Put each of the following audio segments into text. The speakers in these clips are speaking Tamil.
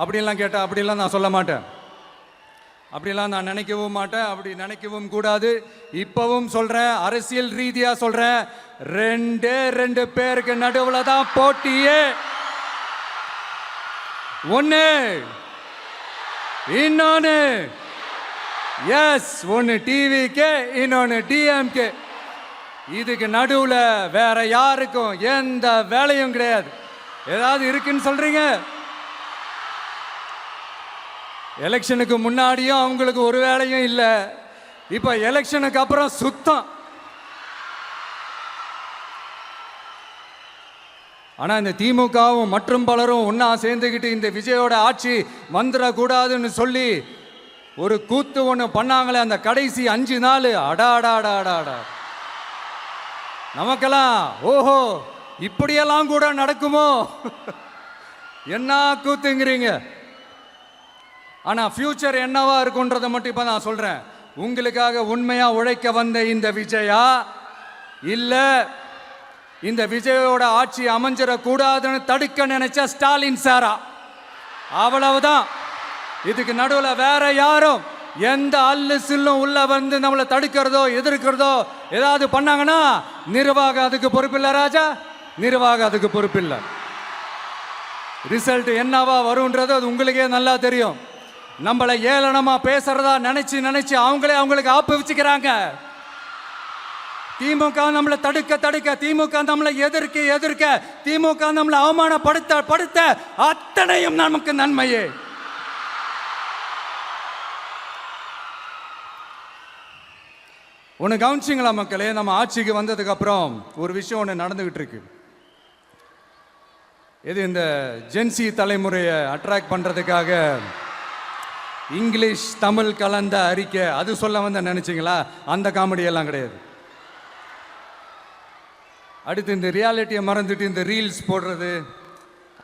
அப்படிலாம் கேட்டால் அப்படிலாம் நான் சொல்ல மாட்டேன், அப்படிலாம் நான் நினைக்கவும் மாட்டேன், அப்படி நினைக்கவும் கூடாது. இப்பவும் சொல்றேன், அரசியல் ரீதியா சொல்றேன், ரெண்டு பேருக்கு நடுவில் தான் போட்டியே. ஒன்னு இன்னொன்னு எஸ், ஒன்னு டிவிக்கு, இன்னொன்னு டிஎம்கே. இதுக்கு நடுவில் வேற யாருக்கும் எந்த வேலையும் கிடையாது. ஏதாவது இருக்குன்னு சொல்றீங்க? எலெக்ஷனுக்கு முன்னாடியும் அவங்களுக்கு ஒரு வேலையும் இல்லை, இப்ப எலெக்ஷனுக்கு அப்புறம் சுத்தம். ஆனா இந்த திமுகவும் மற்றும் பலரும் ஒன்னா சேர்ந்துக்கிட்டு இந்த விஜயோட ஆட்சி வந்துடக்கூடாதுன்னு சொல்லி ஒரு கூத்து ஒன்று பண்ணாங்களே, அந்த கடைசி 5 நாள் அடாடாடாடாடா, நமக்கெல்லாம் ஓஹோ இப்படியெல்லாம் கூட நடக்குமோ என்ன கூத்துங்கிறீங்க. ஆனா ஃபியூச்சர் என்னவா இருக்குன்றதை மட்டும் இப்ப நான் சொல்றேன். உங்களுக்காக உண்மையா உழைக்க வந்த இந்த விஜயா, இல்ல இந்த விஜயோட ஆட்சி அமைஞ்சிடக்கூடாதுன்னு தடுக்க நினைச்ச ஸ்டாலின் சாரா, அவ்வளவுதான். இதுக்கு நடுவில் வேற யாரும் எந்த அல்லு சில்லும் உள்ள வந்து நம்மளை தடுக்கிறதோ எதிர்க்கிறதோ ஏதாவது பண்ணாங்கன்னா நிர்வாகம் அதுக்கு பொறுப்பில்லை ராஜா, நிர்வாகம் அதுக்கு பொறுப்பில்லை. ரிசல்ட் என்னவா வரும்ன்றது அது உங்களுக்கே நல்லா தெரியும். நம்மளை ஏளனமா பேசுறதா நினைச்சு அவங்களுக்கு ஆப்பு வச்சுக்கிறாங்க. திமுக நம்மளை தடுக்க, திமுக நம்மளை எதிர்க்க, திமுக நம்மளை அவமானப்படுத்த அத்தனையும் நமக்கு நன்மையே. ஒன்று கவனிச்சிங்களா மக்களே, நம்ம ஆட்சிக்கு வந்ததுக்கு அப்புறம் ஒரு விஷயம் ஒன்று நடந்துகிட்டு இருக்கு. இது இந்த ஜென்சி தலைமுறையை அட்ராக்ட் பண்றதுக்காக இங்கிலீஷ் தமிழ் கலந்த அறிக்கை, அது சொல்ல வந்த நினைச்சிங்களா? அந்த காமெடி எல்லாம் கிடையாது. அடுத்து இந்த ரியாலிட்டியை மறந்துட்டு இந்த ரீல்ஸ் போடுறது,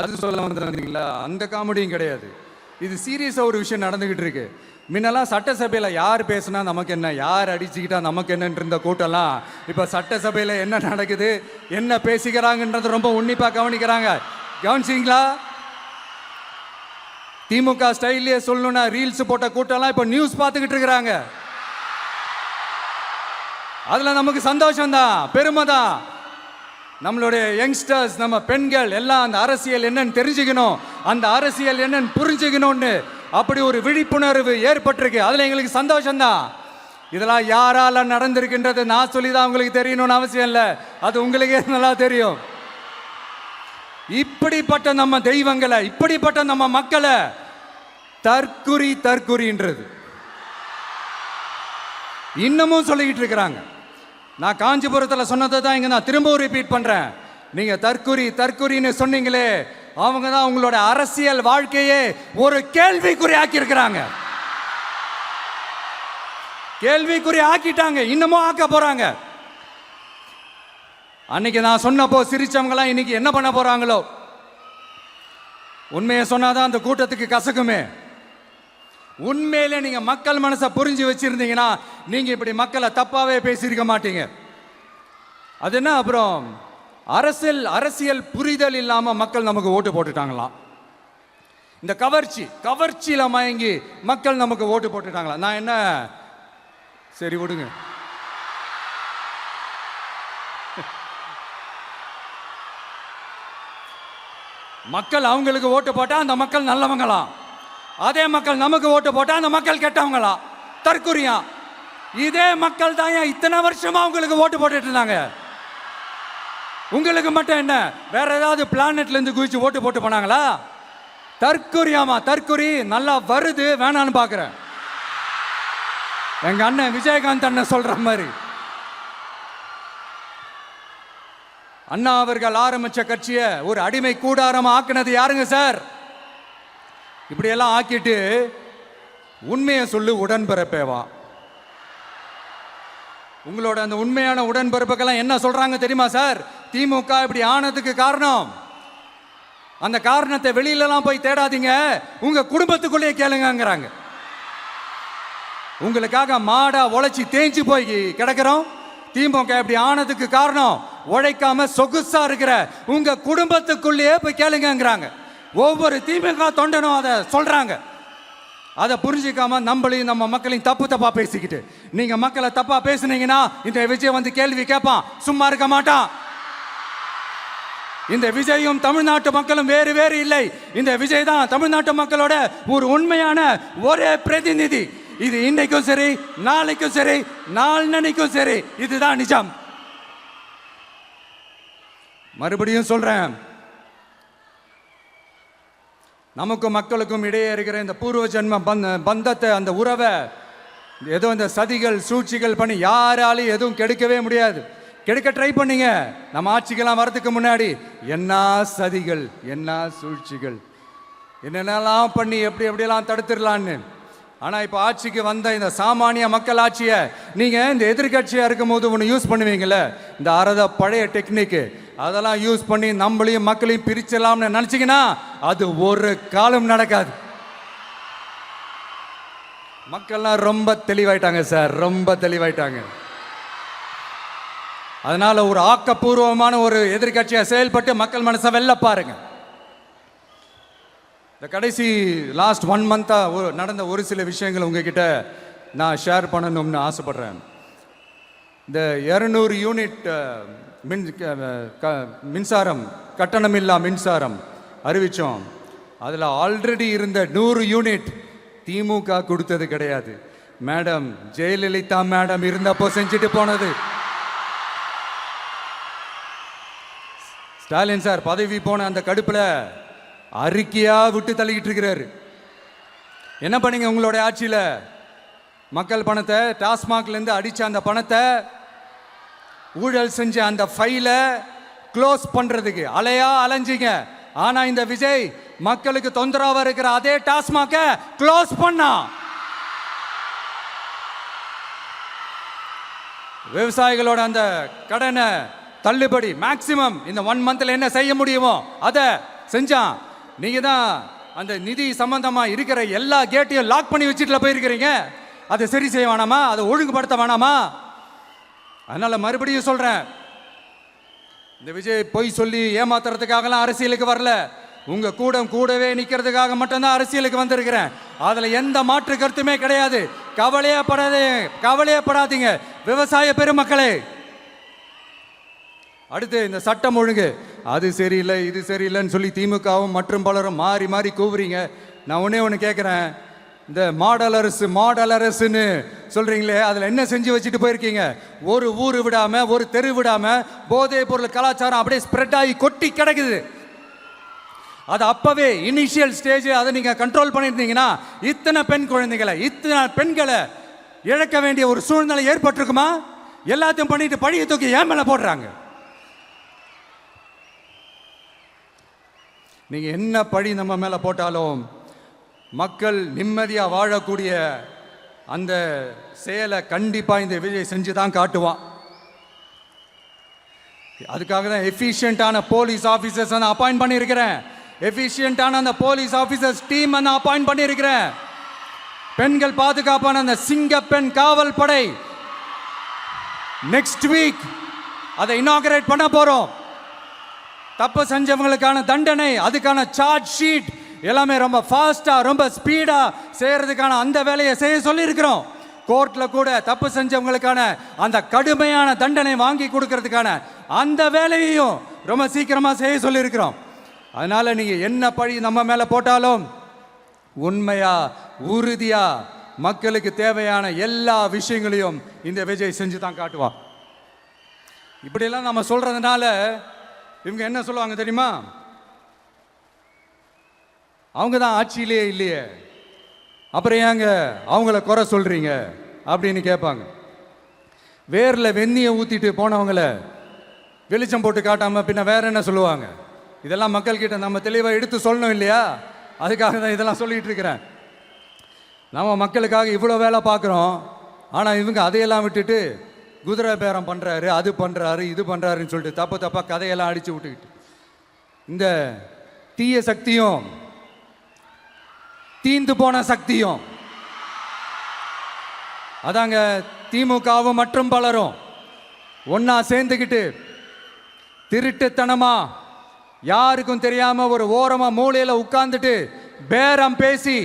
அது சொல்ல வந்துருந்தீங்களா? அந்த காமெடியும் கிடையாது. இது சீரியஸாக ஒரு விஷயம் நடந்துகிட்டு இருக்கு. முன்னெல்லாம் சட்டசபையில் யார் பேசுனா நமக்கு என்ன, யார் அடிச்சுக்கிட்டா நமக்கு என்னன்னு இருந்த கூட்டம்லாம் இப்போ சட்டசபையில் என்ன நடக்குது, என்ன பேசிக்கிறாங்கன்றது ரொம்ப உன்னிப்பாக கவனிக்கிறாங்க. கவனிச்சிங்களா? திமுக ஸ்டைல்லே சொல்லணும்னா ரீல்ஸ் போட்ட கூட்டம்லாம் இப்போ நியூஸ் பார்த்துக்கிட்டு இருக்கிறாங்க. அதில் நமக்கு சந்தோஷம் தான், பெருமை தான். நம்மளுடைய யங்ஸ்டர்ஸ், நம்ம பெண்கள் எல்லாம் அந்த அரசியல் என்னன்னு தெரிஞ்சுக்கணும், அந்த அரசியல் என்னன்னு புரிஞ்சுக்கணும்னு அப்படி ஒரு விழிப்புணர்வு ஏற்பட்டிருக்கு. அதில் எங்களுக்கு சந்தோஷம்தான். இதெல்லாம் யாரால நடந்திருக்கின்றது நான் சொல்லி தான் உங்களுக்கு தெரியணும்னு அவசியம் இல்லை, அது உங்களுக்கே நல்லா தெரியும். இப்படிப்பட்ட நம்ம தெய்வங்களை, இப்படிப்பட்ட நம்ம மக்களை தற்குறின்றது இன்னமும் சொல்லிக்கிட்டு இருக்கிறாங்க. நான் காஞ்சிபுரத்தில் சொன்னதை தான் இங்கே நான் திரும்பவும் ரிப்பீட் பண்ணுறேன். நீங்கள் தற்குறின்னு சொன்னீங்களே, அவங்க தான் உங்களோட அரசியல் வாழ்க்கையே ஒரு கேள்விக்குறி ஆக்கியிருக்கிறாங்க. கேள்விக்குறி ஆக்கிட்டாங்க, இன்னமும் ஆக்க போறாங்க. அன்னைக்கு நான் சொன்னப்போ சிரிச்சவங்களாம் இன்னைக்கு என்ன பண்ண போறாங்களோ. உண்மையை சொன்னாதான் அந்த கூட்டத்துக்கு கசக்குமே. உண்மையிலே நீங்க மக்கள் மனசை புரிஞ்சு வச்சிருந்தீங்கன்னா நீங்க இப்படி மக்களை தப்பாவே பேசியிருக்க மாட்டீங்க. அது என்ன, அப்புறம் அரசியல் புரிதல் இல்லாம மக்கள் நமக்கு ஓட்டு போட்டுட்டாங்களாம். இந்த கவர்ச்சியில மயங்கி மக்கள் நமக்கு ஓட்டு போட்டுட்டாங்களா? நான் என்ன, சரி விடுங்க. மக்கள் அவங்களுக்கு ஓட்டு போட்டா அந்த மக்கள் நல்லவங்களாம், அதே மக்கள் நமக்கு ஓட்டு போட்டா அந்த மக்கள் கெட்டவங்களா, தற்குறியா. இதே மக்கள் தான் இத்தனை வருஷமா உங்களுக்கு ஓட்டு போட்டுட்டு இருந்தாங்க. உங்களுக்கு மட்டும் என்ன, வேற ஏதாவது பிளானட்ல இருந்து குதிச்சு ஓட்டு போட்டு போனாங்களா? தற்குறியாமா, தற்குறி நல்லா வருது வேணான்னு பாக்குறேன். எங்க அண்ணன் விஜயகாந்த் அண்ணன் சொல்ற மாதிரி, அண்ணா அவர்கள் ஆரம்பிச்ச கட்சியை ஒரு அடிமை கூடாரமா ஆக்குனது யாருங்க சார்? இப்படியெல்லாம் ஆக்கிட்டு உண்மையை சொல்லு உடன்பிறப்பேவா. உங்களோட அந்த உண்மையான உடன்பிறப்புக்கெல்லாம் என்ன சொல்றாங்க தெரியுமா சார்? திமுக இப்படி ஆனதுக்கு காரணம், அந்த காரணத்தை வெளியிலலாம் போய் தேடாதீங்க, உங்க குடும்பத்துக்குள்ளேயே கேளுங்கிறாங்க. உங்களுக்காக மாடா உழைச்சி தேஞ்சு போய் கிடக்கிறோம். திமுக இப்படி ஆனதுக்கு காரணம் உழைக்காம சொகுசா இருக்கிற உங்க குடும்பத்துக்குள்ளேயே போய் கேளுங்கிறாங்க. ஒவ்வொரு திமுக தொண்டனும் அதை சொல்றாங்க. அதை புரிஞ்சிக்காம நம்மளையும் நம்ம மக்களையும் தப்பா பேசிக்கிட்டு, நீங்க மக்களை தப்பா பேசுனீங்கன்னா இந்த விஜய் வந்து கேள்வி கேட்பான், சும்மா இருக்க மாட்டான். இந்த விஜயும் தமிழ்நாட்டு மக்களும் வேறு வேறு இல்லை. இந்த விஜய் தான் தமிழ்நாட்டு மக்களோட ஒரு உண்மையான ஒரே பிரதிநிதி. இது இன்னைக்கும் சரி, நாளைக்கும் சரி, நாளன்னைக்கும் சரி, இதுதான் நிஜம். மறுபடியும் சொல்றேன், நமக்கும் மக்களுக்கும் இடையே இருக்கிற இந்த பூர்வ ஜென்ம பந்தத்தை, அந்த உறவை ஏதோ இந்த சதிகள் சூழ்ச்சிகள் பண்ணி யாராலையும் எதுவும் கெடுக்கவே முடியாது. கெடுக்க ட்ரை பண்ணீங்க நம்ம ஆட்சிக்கெல்லாம் வரதுக்கு முன்னாடி. என்ன சதிகள், என்ன சூழ்ச்சிகள், என்னென்னலாம் பண்ணி எப்படியெல்லாம் தடுத்துடலான்னு. ஆனால் இப்போ ஆட்சிக்கு வந்த இந்த சாமானிய மக்கள் ஆட்சியை நீங்கள் இந்த எதிர்கட்சியாக இருக்கும் போது ஒன்று யூஸ் பண்ணுவீங்கள, இந்த அறத பழைய டெக்னிக்கு, அதெல்லாம் யூஸ் பண்ணி நம்மளையும் மக்களையும் பிரிச்சலாம்னு நினச்சிங்கன்னா அது ஒரு காலம் நடக்காது. மக்கள்லாம் ரொம்ப தெளிவாயிட்டாங்க சார், ரொம்ப தெளிவாயிட்டாங்க. அதனால ஒரு ஆக்கப்பூர்வமான ஒரு எதிர்கட்சியை செயல்பட்டு மக்கள் மனசை வெல்ல பாருங்க. இந்த கடைசி லாஸ்ட் 1 மந்த்தா நடந்த ஒரு சில விஷயங்கள் உங்ககிட்ட நான் ஷேர் பண்ணணும்னு ஆசைப்படுறேன். இந்த 200 யூனிட் மின்சாரம், கட்டணமில்லா மின்சாரம் அறிவிச்சோம். அதில் ஆல்ரெடி இருந்த 100 யூனிட் திமுக கொடுத்தது கிடையாது. மேடம் ஜெயலலிதா மேடம் இருந்தப்போ செஞ்சுட்டு போனது. ஸ்டாலின் சார் பதவி போன அந்த கடுப்பில் அறிக்கையா விட்டு தள்ளிக்கிட்டு இருக்கிறாரு. என்ன பண்ணீங்க உங்களுடைய ஆட்சியில்? மக்கள் பணத்தை, டாஸ்மாக்லேருந்து அடித்த அந்த பணத்தை, ஊழல் செஞ்ச அந்த ஃபைலை க்ளோஸ் பண்ணுறதுக்கு அலையா அலைஞ்சிங்க. ஆனால் இந்த விஜய் மக்களுக்கு தொந்தரவாக இருக்கிற அதே டாஸ்மாகை க்ளோஸ் பண்ணா. விவசாயிகளோட அந்த கடனை தள்ளுபடி மேக்சிமம் இந்த 1 மந்த்ல என்ன செய்ய முடியுமோ அதை செஞ்சான். நீங்க தான் அந்த நிதி சம்பந்தமா இருக்கிற எல்லா கேட்டையும் லாக் பண்ணி வச்சுட்டு போயிருக்கிறீங்க. அதை சரி செய்ய வேணாமா? அதை ஒழுங்குபடுத்த வேணாமா? அதனால மறுபடியும் சொல்றேன், இந்த விஜய் பொய் சொல்லி ஏமாத்துறதுக்காகலாம் அரசியலுக்கு வரல. உங்க கூடவே நிக்கிறதுக்காக மட்டும்தான் அரசியலுக்கு வந்திருக்கிறேன். அதுல எந்த மாற்று கருத்துமே கிடையாது. கவலையப்படாதீங்க விவசாய பெருமக்களே. அடுத்து இந்த சட்டம் ஒழுங்கு, அது சரியில்லை இது சரியில்லைன்னு சொல்லி திமுகவும் மற்றும் பலரும் மாறி மாறி கூவுறீங்க. நான் ஒன்று கேட்குறேன், இந்த மாடல் அரசுன்னு சொல்கிறீங்களே, அதில் என்ன செஞ்சு வச்சுட்டு போயிருக்கீங்க? ஒரு ஊர் விடாமல், ஒரு தெரு விடாமல் போதைப் பொருள் கலாச்சாரம் அப்படியே ஸ்ப்ரெட் ஆகி கொட்டி கிடக்குது. அது அப்போவே இனிஷியல் ஸ்டேஜ் அதை நீங்கள் கண்ட்ரோல் பண்ணியிருந்தீங்கன்னா இத்தனை பெண்களை இழக்க வேண்டிய ஒரு சூழ்நிலை ஏற்பட்டிருக்குமா? எல்லாத்தையும் பண்ணிட்டு பழிய தூக்கி ஏன் மேலே போடுறாங்க. நீங்கள் என்ன பழி நம்ம மேலே போட்டாலும் மக்கள் நிம்மதியாக வாழக்கூடிய அந்த செயலை கண்டிப்பாக இந்த விஜய் செஞ்சு தான் காட்டுவான். அதுக்காக தான் எஃபிஷியண்டான போலீஸ் ஆஃபீஸர்ஸ் நான் அப்பாயிண்ட் பண்ணியிருக்கிறேன். எஃபிஷியண்டான அந்த போலீஸ் ஆஃபீஸர்ஸ் டீம் நான் அப்பாயிண்ட் பண்ணியிருக்கிறேன். பெண்கள் பாதுகாப்பான அந்த சிங்கப்பெண் காவல் படை நெக்ஸ்ட் வீக் அதை இனாகரேட் பண்ண போகிறோம். தப்பு செஞ்சவங்களுக்கான தண்டனை, அதுக்கான சார்ஜ் ஷீட் எல்லாமே ரொம்ப ஃபாஸ்டா, ரொம்ப ஸ்பீடா செய்யறதுக்கான அந்த வேலையை செய்ய சொல்லியிருக்கிறோம். கோர்ட்ல கூட தப்பு செஞ்சவங்களுக்கான அந்த கடுமையான தண்டனை வாங்கி கொடுக்கறதுக்கான அந்த வேலையையும் ரொம்ப சீக்கிரமா செய்ய சொல்லியிருக்கிறோம். அதனால நீங்க என்ன பழி நம்ம மேல போட்டாலும் உண்மையா உறுதியா மக்களுக்கு தேவையான எல்லா விஷயங்களையும் இந்த விஜய் செஞ்சு தான் காட்டுவான். இப்படியெல்லாம் நம்ம சொல்றதுனால இவங்க என்ன சொல்லுவாங்க தெரியுமா? அவங்க தான் ஆட்சியிலே இல்லையே, அப்புறம் ஏங்க அவங்கள குறை சொல்றீங்க அப்படின்னு கேட்பாங்க. வேரில் வெந்நியை ஊற்றிட்டு போனவங்கள வெளிச்சம் போட்டு காட்டாமல் பின்ன வேற என்ன சொல்லுவாங்க? இதெல்லாம் மக்கள்கிட்ட நம்ம தெளிவாக எடுத்து சொல்லணும் இல்லையா? அதுக்காக தான் இதெல்லாம் சொல்லிட்டு இருக்கிறேன். நம்ம மக்களுக்காக இவ்வளோ வேலை பார்க்குறோம், ஆனால் இவங்க அதையெல்லாம் விட்டுட்டு குதிரை பேரம் பண்ணுறாரு, அது பண்ணுறாரு, இது பண்ணுறாருன்னு சொல்லிட்டு தப்பாக கதையெல்லாம் அடித்து விட்டுக்கிட்டு இந்த தீய சக்தியும் தீந்து போன சக்தியும் அதாங்க திமுகவும் மற்றும் பலரும் ஒன்னா சேர்ந்துக்கிட்டு திருட்டுத்தனமா யாருக்கும் தெரியாம ஒரு ஓரமா மூலையில உட்கார்ந்துட்டு பேரம் பேசி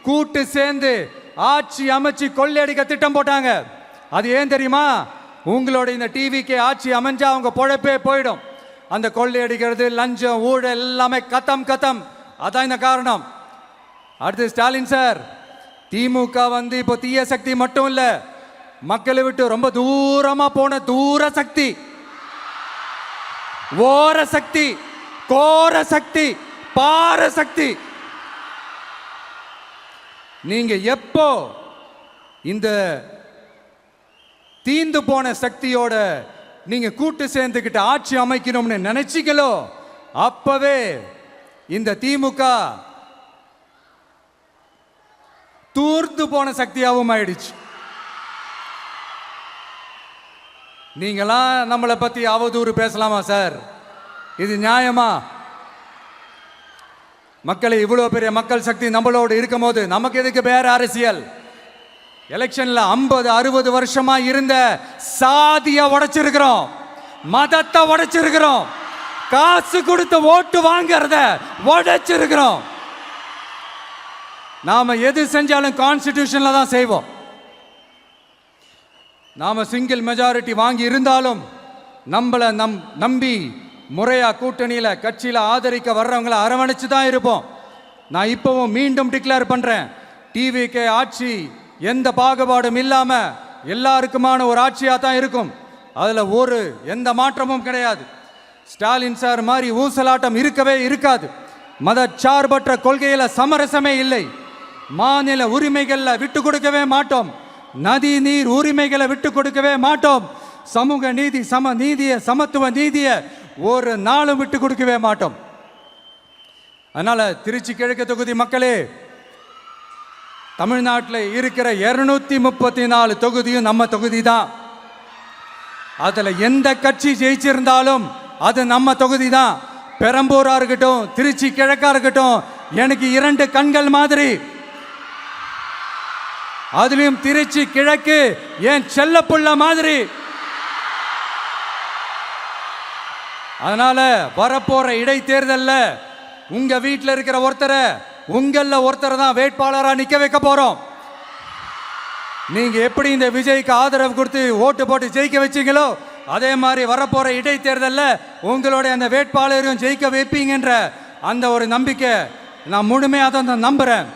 கூட்டு சேர்ந்து ஆட்சி அமைச்சு கொள்ளையடிக்க திட்டம் போட்டாங்க. அது ஏன் தெரியுமா? உங்களோட இந்த டிவிக்கு ஆட்சி அமைஞ்சா அவங்க பொழப்பே போயிடும். அந்த கொள்ளையடிக்கிறது, லஞ்சம், ஊழல் எல்லாமே கத்தம் கத்தம். அதான் இந்த காரணம். அடுத்து ஸ்டாலின் சார், திமுக வந்து இப்போ தீய சக்தி மட்டும் இல்ல, மக்களை விட்டு ரொம்ப தூரமா போன தூர சக்தி, ஓர சக்தி, கோர சக்தி, பார சக்தி. நீங்க எப்போ இந்த தீந்து போன சக்தியோட நீங்க கூட்டு சேர்ந்துக்கிட்டு ஆட்சி அமைக்கணும்னு நினைச்சீங்களோ அப்பவே இந்த திமுக தூர்ந்து போன சக்தியாகவும் ஆயிடுச்சு. நீங்களாம் நம்மளை பத்தி அவதூறு பேசலாமா சார்? இது நியாயமா? மக்களை இவ்வளவு பெரிய மக்கள் சக்தி நம்மளோடு இருக்கும் போது நமக்கு எதுக்கு வேற அரசியல்? எலெக்ஷன்ல 50-60 வருஷமா இருந்த சாதிய உடைச்சிருக்கிறோம், மதத்தை உடைச்சிருக்கிறோம், காசு கொடுத்து ஓட்டு வாங்கறத உடைச்சிருக்கிறோம். நாம எது செஞ்சாலும் கான்ஸ்டிடியூஷன்ல தான் செய்வோம். நாம சிங்கிள் மெஜாரிட்டி வாங்கி இருந்தாலும் நம்மளை நம்பி முறையா கூட்டணியில கட்சியில ஆதரிக்க வர்றவங்களை அரவணைச்சு தான் இருப்போம். நான் இப்பவும் மீண்டும் டிக்ளேர் பண்றேன், டிவிகே ஆட்சி எந்த பாகுபாடும் இல்லாம எல்லாருக்குமான ஒரு ஆட்சியா தான் இருக்கும். அதுல எந்த மாற்றமும் கிடையாது. ஸ்டாலின் சார் மாதிரி ஊசலாட்டம் இருக்கவே இருக்காது. மதச்சார்பற்ற கொள்கையில சமரசமே இல்லை. மாநில உரிமைகள்ல விட்டு கொடுக்கவே மாட்டோம். நதி நீர் உரிமைகளை விட்டு கொடுக்கவே மாட்டோம். சமூக நீதி, சம நீதிய, சமத்துவ நீதிய ஒரு நாளும் விட்டு கொடுக்கவே மாட்டோம். அதனால திருச்சி கிழக்கு தொகுதி மக்களே, தமிழ்நாட்டில் இருக்கிற 234 தொகுதியும் நம்ம தொகுதி தான். அதுல எந்த கட்சி ஜெயிச்சிருந்தாலும் அது நம்ம தொகுதி தான். பெரம்பூரா இருக்கட்டும், திருச்சி கிழக்கா இருக்கட்டும், எனக்கு 2 கண்கள் மாதிரி. அதுலயும் திருச்சி கிழக்கு என் செல்ல புள்ள மாதிரி. அதனால வரப்போற இடைத்தேர்தல்ல உங்க வீட்டில் இருக்கிற ஒருத்தரை உங்கள ஒருத்தரை தான் வேட்பாளரா நிக்க வைக்க போறோம். நீங்க எப்படி இந்த விஜய்க்கு ஆதரவு கொடுத்து ஓட்டு போட்டு ஜெயிக்க வச்சீங்களோ அதே மாதிரி வரப்போற இடைத்தேர்தல்ல உங்களுடைய அந்த வேட்பாளரையும் ஜெயிக்க வைப்பீங்கன்ற அந்த ஒரு நம்பிக்கை நான் முழுமையாக தான் நம்புறேன்.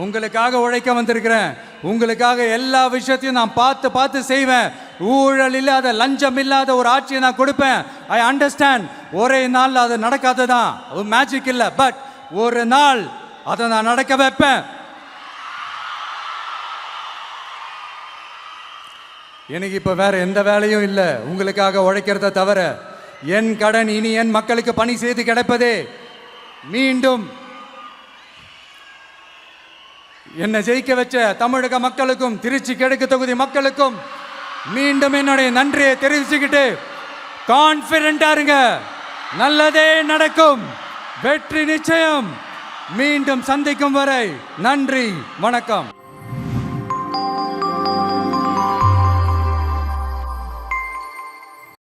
உங்களுக்காக உழைக்க வந்திருக்கிறேன். உங்களுக்காக எல்லா விஷயத்தையும் நான் பார்த்து செய்வேன். ஊழல் இல்லாத, லஞ்சம் இல்லாத ஒரு ஆட்சியை நான் கொடுப்பேன். I understand. ஒரே நாள் அது நடக்காததான், மேஜிக் இல்லை. பட் ஒரு நாள் அதை நான் நடக்க வைப்பேன். எனக்கு இப்ப வேற எந்த வேலையும் இல்லை உங்களுக்காக உழைக்கிறத தவிர. என் கடன் இனி என் மக்களுக்கு பணி செய்து கிடைப்பதே. மீண்டும் என்னை ஜெயிக்க வச்ச தமிழக மக்களுக்கும் திருச்சி கிழக்கு தொகுதி மக்களுக்கும் மீண்டும் என்னுடைய நன்றியை தெரிவிச்சுக்கிட்டு கான்பிடண்டா இருங்க, நல்லதே நடக்கும், வெற்றி நிச்சயம். மீண்டும் சந்திக்கும் வரை நன்றி, வணக்கம்.